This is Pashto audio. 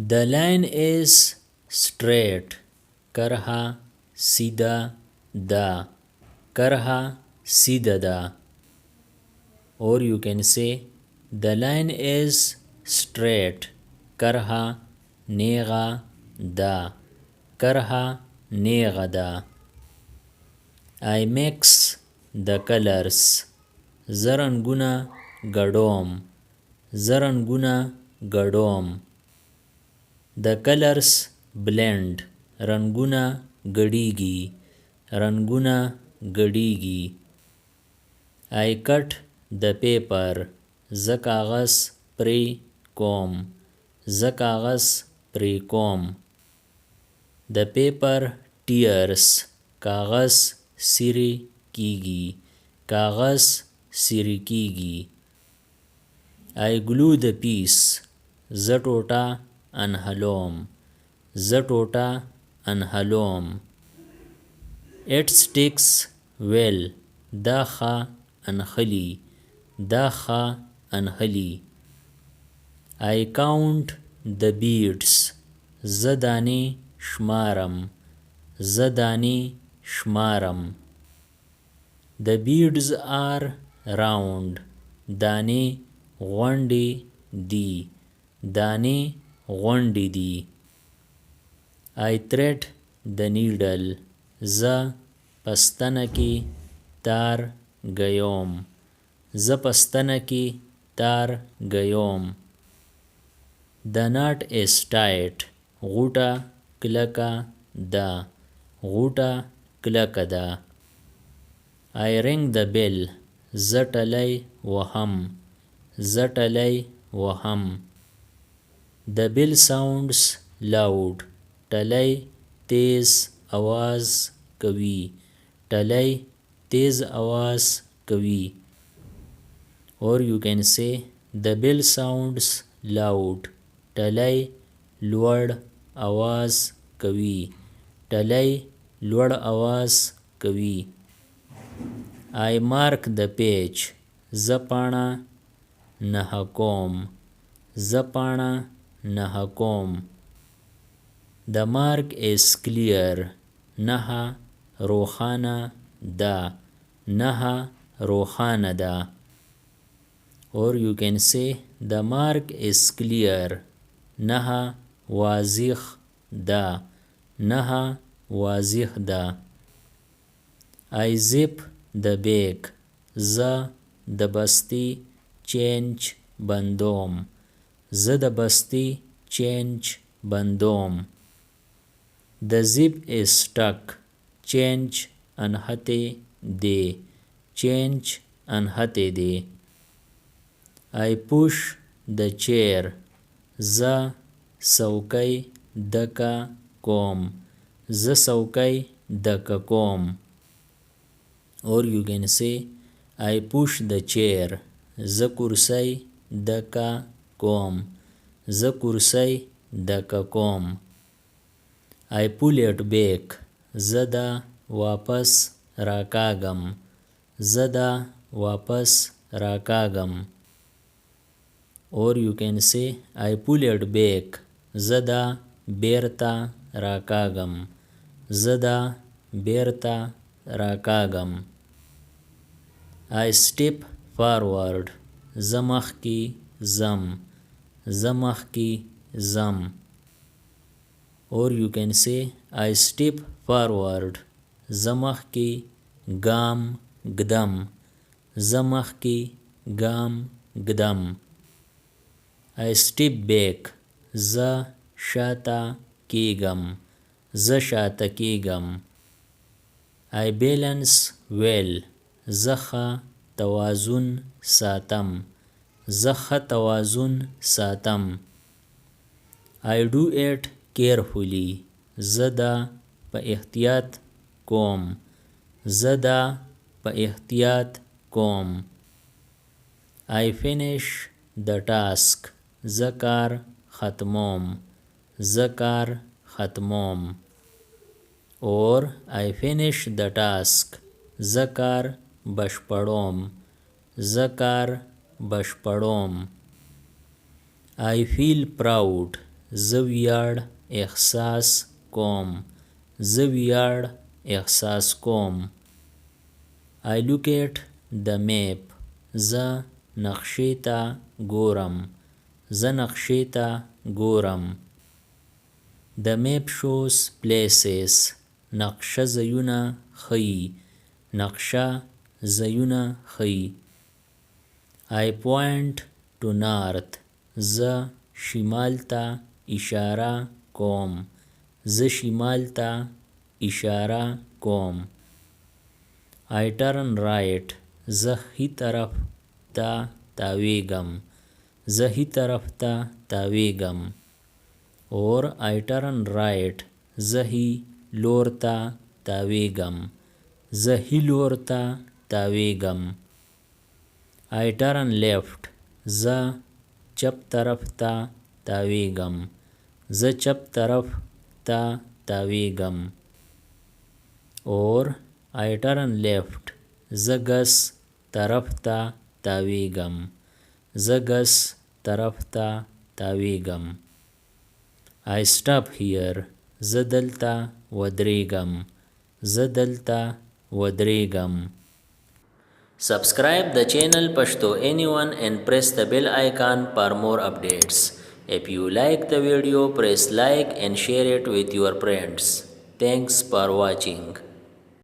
The line is straight. करहा सीधा दा. करहा सीधा दा. Or you can say the line is straight. करहा नेगा दा. करहा नेगा दा. I mix the colors. زرنگونه ګډوم. زرنگونه ګډوم. The colors blend. رنگونه ګډیږي. رنگونه ګډیږي. I cut the paper. زه کاغذ پرې کوم. زه کاغذ پرې کوم. The paper tears. کاغذ سیری کیږي. کاغذ سیری کیږي. I glue the piece. زه ټوټه انهلوم. زه ټوټه انهلوم. It sticks well. دا ښه انخلي. دا ښه انخلي. I count the beads. زه دانې شمارم. زه دانې شمارم. The beads are round. دانې غونډې دي. دانې غونډې دي. I thread the needle. زه پستنه کې تار ګیوم. زه پستنه کې تار ګیوم. The knot is tight. غوټه کلکه ده. غوټه کلکه ده. I ring the bell. زه ټلی وهم. زه ټلی وهم. The bell sounds loud. ټلی تیز आवाज کوي. ټلی تیز आवाज کوي. Or you can say the bell sounds loud. ټلی لوړ आवाज کوي. ټلی لوړ आवाज کوي. I mark the page. زه پاڼه نښه کوم. زه پاڼه نښه کوم. The mark is clear. نښه روښانه ده. نښه روښانه ده. Or you can say the mark is clear. نښه واضح ده. نښه واضح ده. I zip the bag. زه د بستې چینج بندوم. زه د بستې چینج بندوم. The zip is stuck. چینج انحتی دی. چینج انحتی دی. I push the chair. زه څوکۍ دکه کوم. زه څوکۍ دکه کوم. Or you can say I push the chair. زه کرسۍ دکه کوم. زه کرسۍ دکه کوم. I pull it back. زه دا واپس راکاږم. زه دا واپس راکاږم. Or you can say I pull it back. زه دا بیرته راکاږم. زه دا بیرته راکاږم. I step forward. زه مخکې ځم. زه مخکې ځم. Or you can say I step forward. زه مخکې ګام ږدم. زه مخکې ګام ږدم. I step back. زه شاته کېږم. زه شاته کېږم. I balance well. زه ښه توازن ساتم. زه ښه توازن ساتم. I do it carefully. زه دا په احتیاط کوم. زه دا په احتیاط کوم. I finish the task. زه کار ختموم. زه کار ختموم. Or I finish the task. زه کار بشپړوم. زه کار بشپړوم. I feel proud. زه ویاړ احساس کوم. زه ویاړ احساس کوم. I look at the map. زه نقشې ته ګورم. زه نقشې ته ګورم. The map shows places. نقشه ځایونه ښیي. نقشه ځایونه ښیي. I point to north. زه شمال ته اشاره کوم. زه شمال ته اشاره کوم. I turn right. زه ښي طرف ته تاویږم. زه ښي طرف ته تاویږم. or I turn right. زه ښي لور ته تاویږم. زه ښي لور ته تاویږم. I turn left. زه چپ طرف ته تاویږم. زه چپ طرف ته تاویږم. or I turn left. زه ګس طرف ته تاویږم. زه ګس طرف ته تاویږم. I stop here. زه دلته ودرېږم. زه دلته ودرېږم. Subscribe the channel Pashto Anyone and press the bell icon for more updates. If you like the video, press like and share it with your friends. Thanks for watching.